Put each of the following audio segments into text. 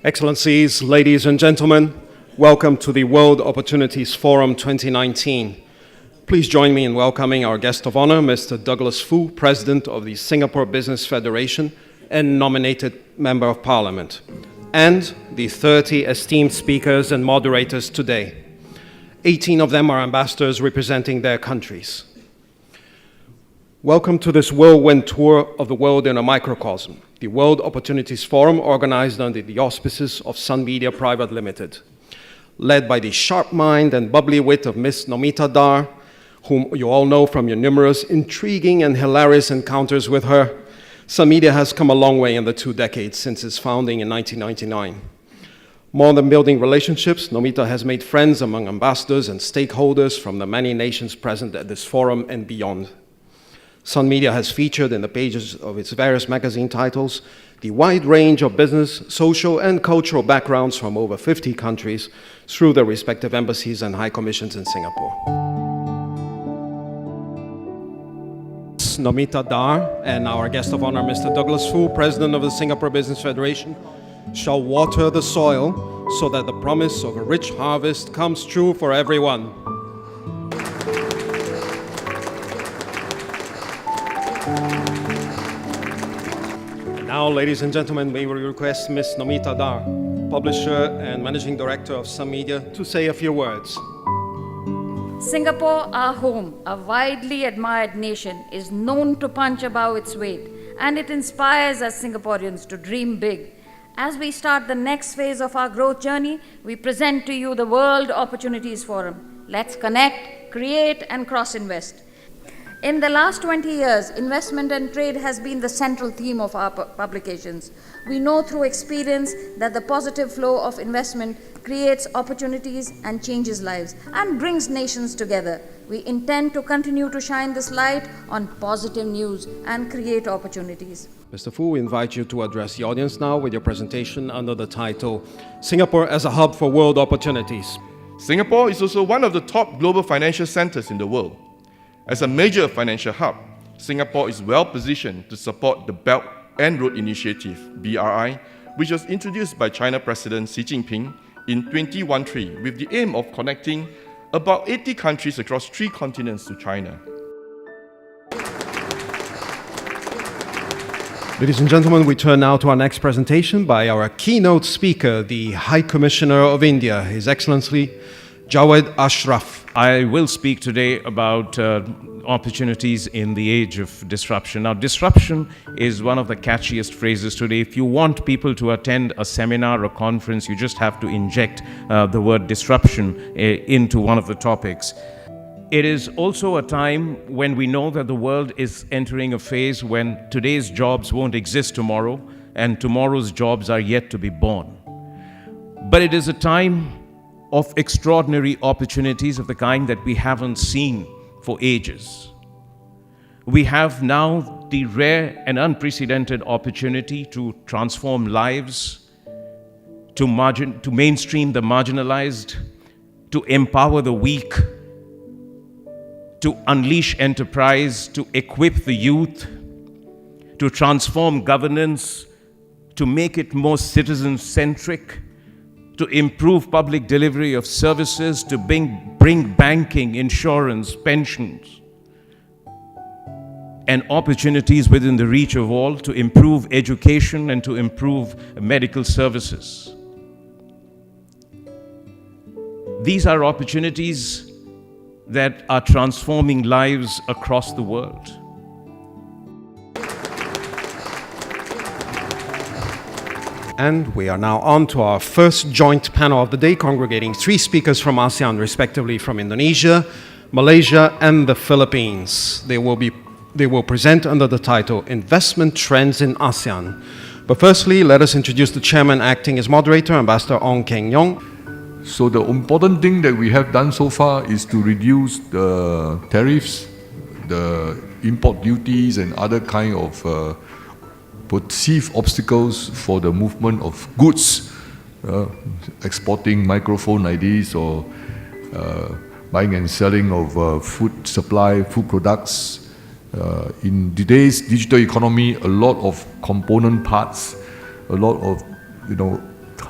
Excellencies, ladies and gentlemen, welcome to the World Opportunities Forum 2019. Please join me in welcoming our guest of honor, Mr. Douglas Foo, President of the Singapore Business Federation and nominated Member of Parliament, and the 30 esteemed speakers and moderators today. 18 of them are ambassadors representing their countries. Welcome to this whirlwind tour of the world in a microcosm, the World Opportunities Forum organized under the auspices of Sun Media Private Limited. Led by the sharp mind and bubbly wit of Miss Nomita Dar, whom you all know from your numerous intriguing and hilarious encounters with her, Sun Media has come a long way in the 2 decades since its founding in 1999. More than building relationships, Nomita has made friends among ambassadors and stakeholders from the many nations present at this forum and beyond. Sun Media has featured in the pages of its various magazine titles the wide range of business, social, and cultural backgrounds from over 50 countries through their respective embassies and high commissions in Singapore. Nomita Dar and our guest of honor, Mr. Douglas Foo, President of the Singapore Business Federation, shall water the soil so that the promise of a rich harvest comes true for everyone. Now, ladies and gentlemen, may we request Ms. Nomita Dar, Publisher and Managing Director of Sun Media, to say a few words. Singapore, our home, a widely admired nation, is known to punch above its weight, and it inspires us Singaporeans to dream big. As we start the next phase of our growth journey, we present to you the World Opportunities Forum. Let's connect, create, and cross-invest. In the last 20 years, investment and trade has been the central theme of our publications. We know through experience that the positive flow of investment creates opportunities and changes lives and brings nations together. We intend to continue to shine this light on positive news and create opportunities. Mr. Foo, we invite you to address the audience now with your presentation under the title, Singapore as a Hub for World Opportunities. Singapore is also one of the top global financial centers in the world. As a major financial hub, Singapore is well positioned to support the Belt and Road Initiative, BRI, which was introduced by China President Xi Jinping in 2013 with the aim of connecting about 80 countries across 3 continents to China. Ladies and gentlemen, we turn now to our next presentation by our keynote speaker, the High Commissioner of India, His Excellency Jawed Ashraf. I will speak today about opportunities in the age of disruption. Now, disruption is one of the catchiest phrases today. If you want people to attend a seminar or conference, you just have to inject the word disruption into one of the topics. It is also a time when we know that the world is entering a phase when today's jobs won't exist tomorrow, and tomorrow's jobs are yet to be born. But it is a time of extraordinary opportunities of the kind that we haven't seen for ages. We have now the rare and unprecedented opportunity to transform lives, to mainstream the marginalized, to empower the weak, to unleash enterprise, to equip the youth, to transform governance, to make it more citizen-centric, to improve public delivery of services, to bring banking, insurance, pensions, and opportunities within the reach of all, to improve education and to improve medical services. These are opportunities that are transforming lives across the world. And we are now on to our first joint panel of the day, congregating 3 speakers from ASEAN, respectively from Indonesia, Malaysia, and the Philippines. They will present under the title, Investment Trends in ASEAN. But firstly, let us introduce the chairman acting as moderator, Ambassador Ong Keng Yong. So the important thing that we have done so far is to reduce the tariffs, the import duties, and other kind of perceived obstacles for the movement of goods, exporting microphone IDs or buying and selling of food supply, food products. In today's digital economy, a lot of component parts, a lot of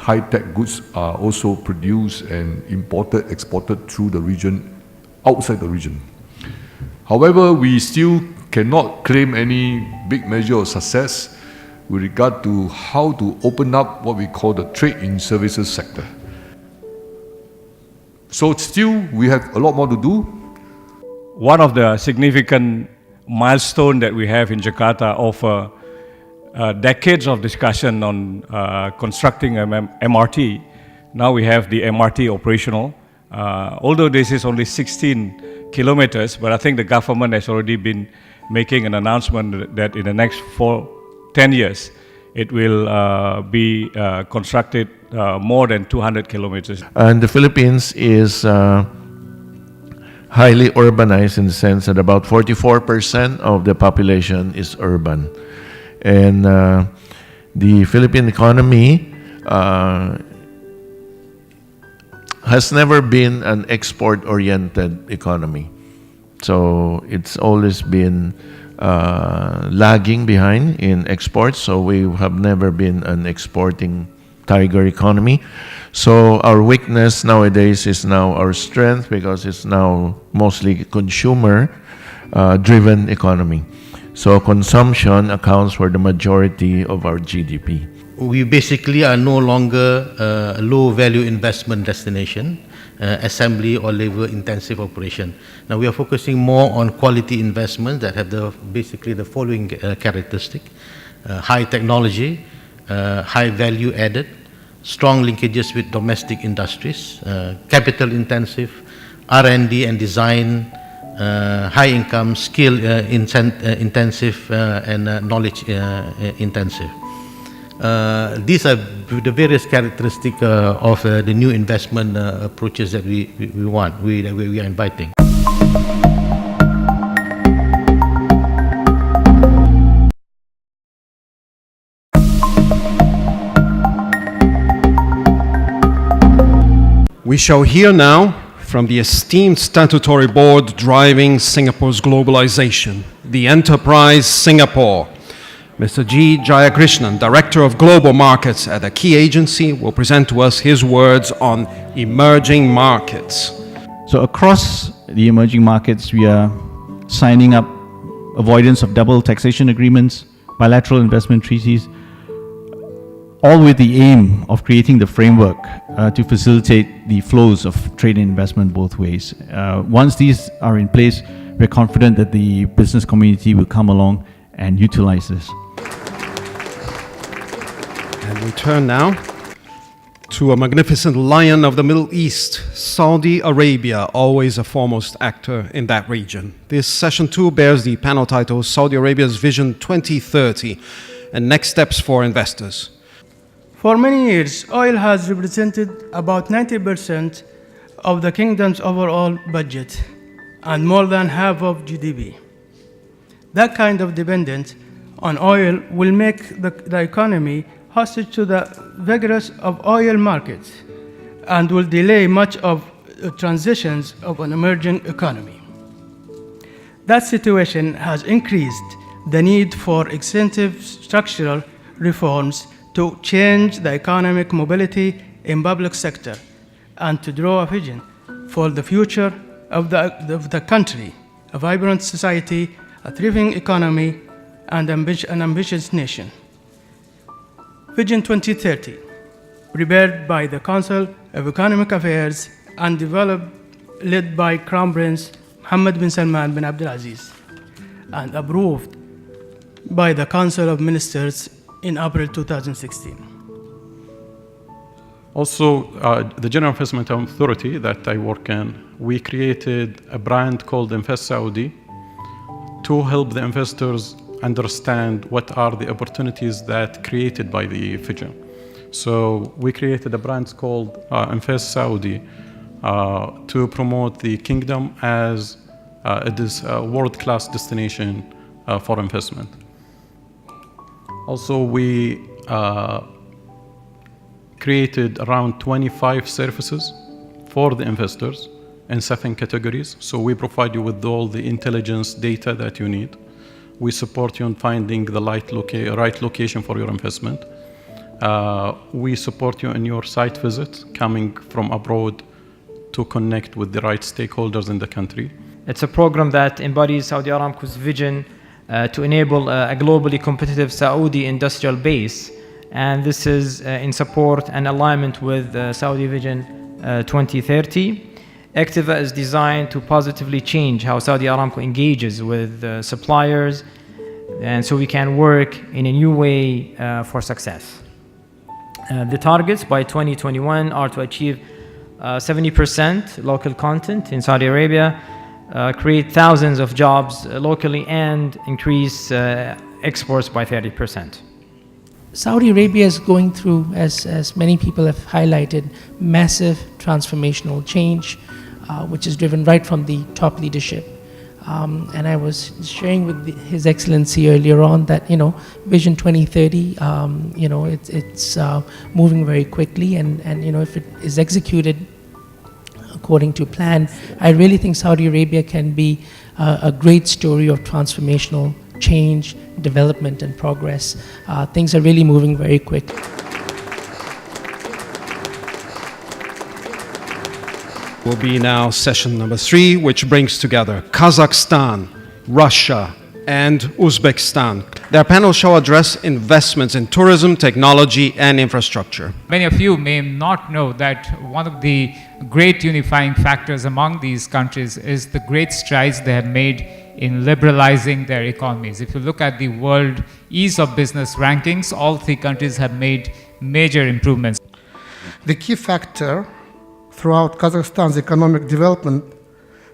high-tech goods are also produced and imported, exported through the region, outside the region. However, we still cannot claim any big measure of success with regard to how to open up what we call the trade in services sector. So still, we have a lot more to do. One of the significant milestones that we have in Jakarta offer decades of discussion on constructing MRT. Now we have the MRT operational. Although this is only 16 kilometers, but I think the government has already been making an announcement that in the next 10 years, it will be constructed more than 200 kilometers. And the Philippines is highly urbanized in the sense that about 44% of the population is urban. And the Philippine economy has never been an export-oriented economy. So it's always been lagging behind in exports, so we have never been an exporting tiger economy. So our weakness nowadays is now our strength because it's now mostly consumer-driven economy. So consumption accounts for the majority of our GDP. We basically are no longer a low-value investment destination, assembly or labor-intensive operation. Now we are focusing more on quality investments that have basically the following characteristic: high technology, high value added, strong linkages with domestic industries, capital-intensive, R&D and design, high income, skill intensive, and knowledge intensive. These are the various characteristics of the new investment approaches that we want, that we are inviting. We shall hear now from the esteemed statutory board driving Singapore's globalization, the Enterprise Singapore. Mr. G. Jayakrishnan, Director of Global Markets at a key agency, will present to us his words on emerging markets. So across the emerging markets, we are signing up avoidance of double taxation agreements, bilateral investment treaties, all with the aim of creating the framework to facilitate the flows of trade and investment both ways. Once these are in place, we're confident that the business community will come along and utilize this. And we turn now to a magnificent lion of the Middle East, Saudi Arabia, always a foremost actor in that region. This session 2 bears the panel title Saudi Arabia's Vision 2030 and Next Steps for Investors. For many years, oil has represented about 90% of the kingdom's overall budget and more than half of GDP. That kind of dependence on oil will make the economy hostage to the vigorous of oil markets and will delay much of the transitions of an emerging economy. That situation has increased the need for extensive structural reforms to change the economic mobility in public sector and to draw a vision for the future of the country, a vibrant society, a thriving economy, and an ambitious nation. Vision 2030, prepared by the Council of Economic Affairs and developed, led by Crown Prince Mohammed bin Salman bin Abdulaziz, and approved by the Council of Ministers in April 2016. Also, the General Investment Authority that I work in, we created a brand called Invest Saudi to help the investors understand what are the opportunities that created by the vision. So we created a brand called Invest Saudi to promote the kingdom as a world-class destination for investment. Also, we created around 25 services for the investors in 7 categories. So we provide you with all the intelligence data that you need. We support you in finding the right location for your investment. We support you in your site visit, coming from abroad to connect with the right stakeholders in the country. It's a program that embodies Saudi Aramco's vision to enable a globally competitive Saudi industrial base. And this is in support and alignment with Saudi Vision 2030. Activa is designed to positively change how Saudi Aramco engages with suppliers, and so we can work in a new way for success. The targets by 2021 are to achieve 70% local content in Saudi Arabia, create thousands of jobs locally, and increase exports by 30%. Saudi Arabia is going through, as many people have highlighted, massive transformational change, which is driven right from the top leadership. And I was sharing with His Excellency earlier on that, Vision 2030, it's moving very quickly, and if it is executed according to plan, I really think Saudi Arabia can be a great story of transformational change, development, and progress. Things are really moving very quick. Will be now session number 3, which brings together Kazakhstan, Russia, and Uzbekistan. Their panel shall address investments in tourism, technology, and infrastructure. Many of you may not know that one of the great unifying factors among these countries is the great strides they have made in liberalizing their economies. If you look at the World Ease of Business rankings, all 3 countries have made major improvements. The key factor throughout Kazakhstan's economic development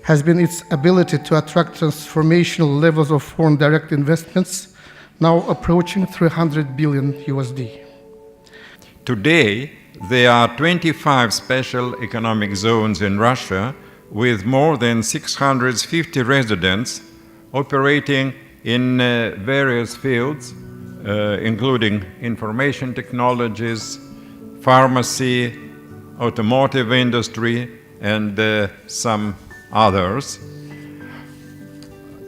has been its ability to attract transformational levels of foreign direct investments, now approaching $300 billion USD. Today, there are 25 special economic zones in Russia with more than 650 residents operating in various fields, including information technologies, pharmacy, automotive industry, and some others.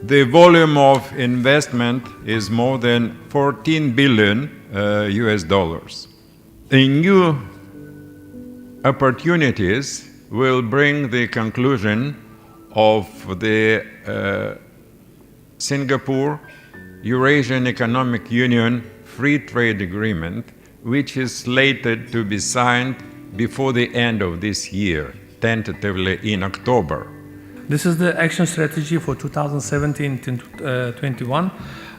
The volume of investment is more than 14 billion US dollars. The new opportunities will bring the conclusion of the Singapore Eurasian Economic Union Free Trade Agreement, which is slated to be signed before the end of this year, tentatively in October. This is the action strategy for 2017-21,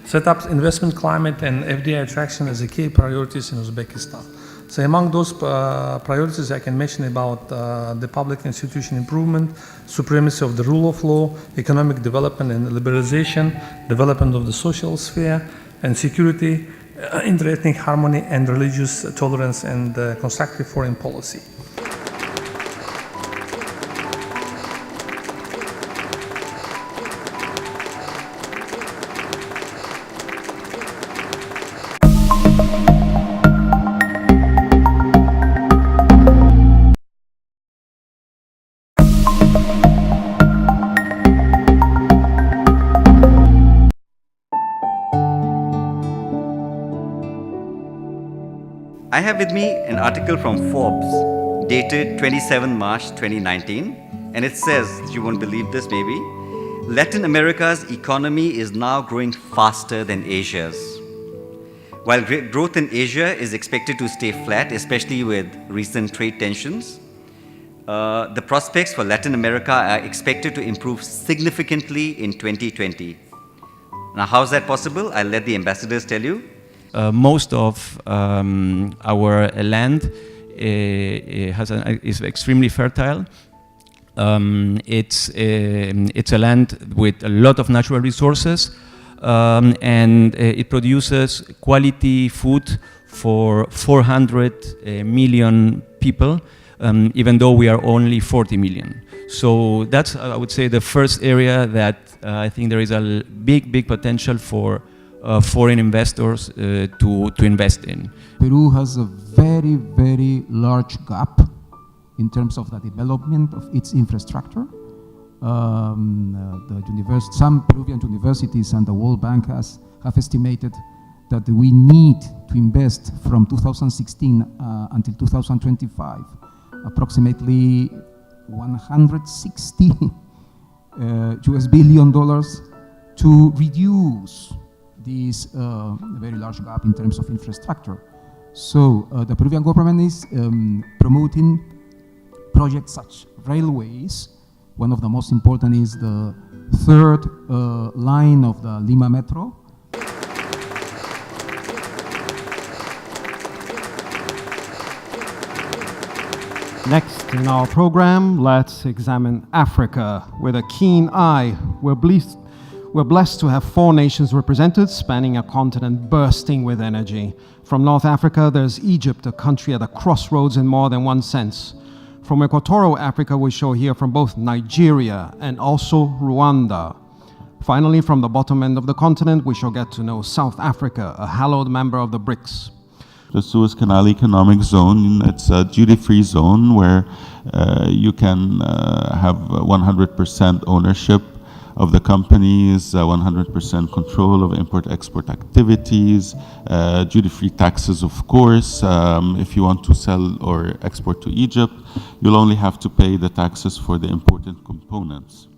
set up investment climate and FDI attraction as a key priorities in Uzbekistan. So among those priorities, I can mention about the public institution improvement, supremacy of the rule of law, economic development and liberalization, development of the social sphere, and security, interethnic harmony, and religious tolerance, and constructive foreign policy. I have with me an article from Forbes dated 27 March 2019, and it says, you won't believe this maybe, Latin America's economy is now growing faster than Asia's. While growth in Asia is expected to stay flat, especially with recent trade tensions, the prospects for Latin America are expected to improve significantly in 2020. Now, how is that possible? I'll let the ambassadors tell you. Most of our land is extremely fertile. It's a land with a lot of natural resources, and it produces quality food for 400 million people, even though we are only 40 million. So that's, I would say, the first area that I think there is a big potential for foreign investors to invest in. Peru has a very large gap in terms of the development of its infrastructure. Some Peruvian universities and the World Bank have estimated that we need to invest from 2016 until 2025 approximately $160 US billion to reduce this very large gap in terms of infrastructure. So the Peruvian government is promoting projects such railways. One of the most important is the third line of the Lima Metro. Next in our program, let's examine Africa with a keen eye. We're blessed to have 4 nations represented, spanning a continent bursting with energy. From North Africa, there's Egypt, a country at a crossroads in more than one sense. From Equatorial Africa, we shall hear from both Nigeria and also Rwanda. Finally, from the bottom end of the continent, we shall get to know South Africa, a hallowed member of the BRICS. The Suez Canal Economic Zone, it's a duty-free zone where you can have 100% ownership of the companies, 100% control of import-export activities, duty-free taxes, of course. If you want to sell or export to Egypt, you'll only have to pay the taxes for the important components.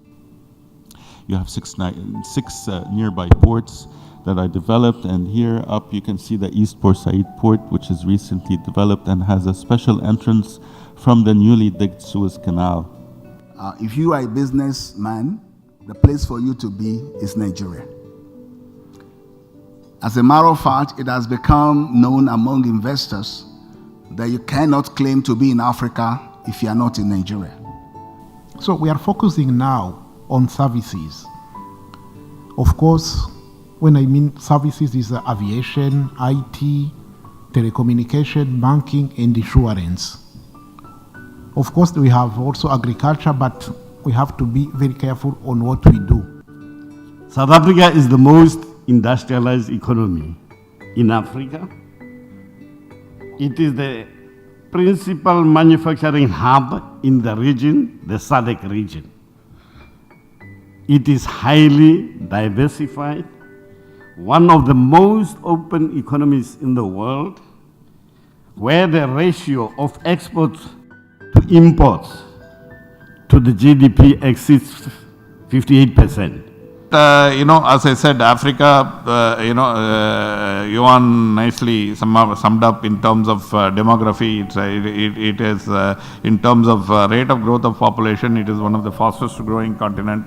You have six nearby ports that are developed, and here up you can see the East Port Said port, which is recently developed and has a special entrance from the newly digged Suez Canal. If you are a businessman, the place for you to be is Nigeria. As a matter of fact, it has become known among investors that you cannot claim to be in Africa if you are not in Nigeria. So we are focusing now on services. Of course, when I mean services, is aviation, IT, telecommunication, banking, and insurance. Of course, we have also agriculture, but we have to be very careful on what we do. South Africa is the most industrialized economy in Africa. It is the principal manufacturing hub in the region, the SADC region. It is highly diversified, one of the most open economies in the world, where the ratio of exports to imports to the GDP exceeds 58%. As I said, Africa, Yuan nicely summed up in terms of demography. It is, in terms of rate of growth of population, it is one of the fastest growing continent.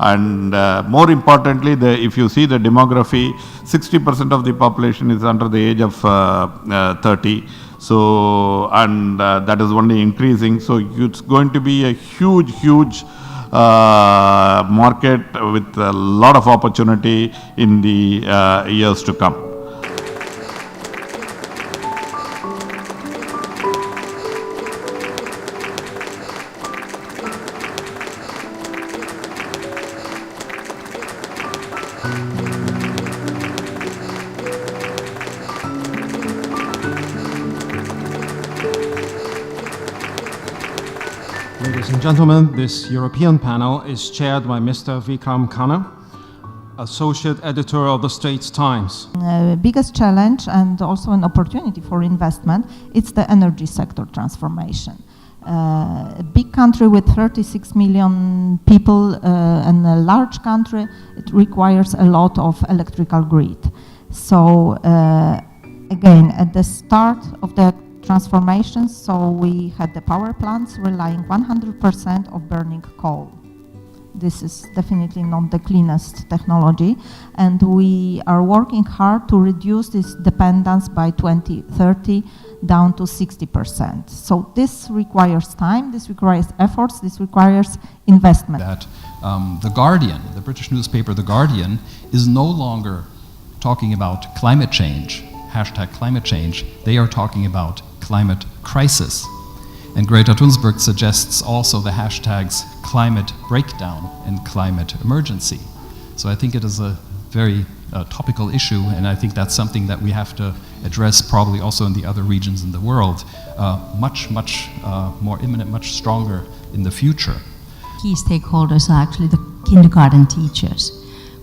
And more importantly, if you see the demography, 60% of the population is under the age of 30. So, and that is only increasing. So it's going to be a huge market with a lot of opportunity in the years to come. Ladies and gentlemen, this European panel is chaired by Mr. Vikram Khanna, Associate Editor of the Straits Times. Biggest challenge and also an opportunity for investment, it's the energy sector transformation. A big country with 36 million people and a large country, it requires a lot of electrical grid. So again, at the start of the transformations, so we had the power plants relying 100% of burning coal. This is definitely not the cleanest technology, and we are working hard to reduce this dependence by 2030 down to 60%. So this requires time, this requires efforts, this requires investment. That The Guardian, the British newspaper The Guardian, is no longer talking about climate change, hashtag climate change, they are talking about climate crisis. And Greta Thunberg suggests also the hashtags climate breakdown and climate emergency. So I think it is a very topical issue, and I think that's something that we have to address probably also in the other regions in the world, much more imminent, much stronger in the future. Key stakeholders are actually the kindergarten teachers.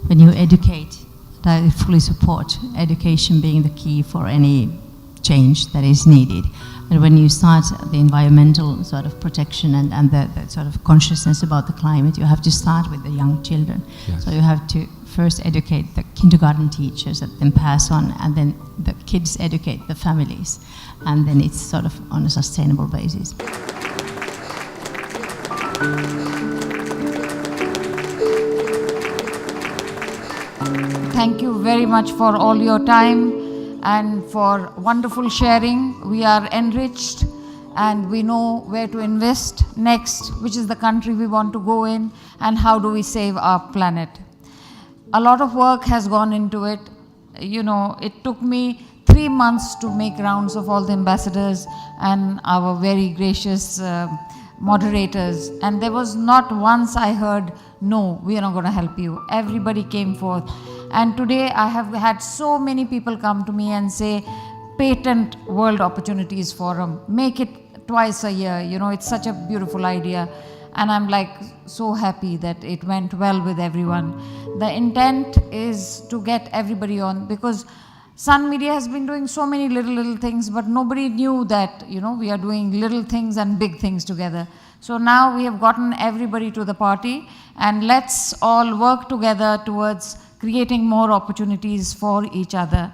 When you educate at but I fully support education being the key for any change that is needed. And when you start the environmental sort of protection and the sort of consciousness about the climate, you have to start with the young children. Yes. So you have to first educate the kindergarten teachers that then pass on, and then the kids educate the families. And then it's sort of on a sustainable basis. Thank you very much for all your time and for wonderful sharing. We are enriched and we know where to invest next, which is the country we want to go in, and how do we save our planet. A lot of work has gone into it. You know, it took me 3 months to make rounds of all the ambassadors and our very gracious moderators, and there was not once I heard, no, we are not going to help you. Everybody came forth. And today I have had so many people come to me and say, patent World Opportunities Forum, make it twice a year. You know, it's such a beautiful idea. And I'm like so happy that it went well with everyone. The intent is to get everybody on, because Sun Media has been doing so many little things, but nobody knew that, you know, we are doing little things and big things together. So now we have gotten everybody to the party, and let's all work together towards creating more opportunities for each other.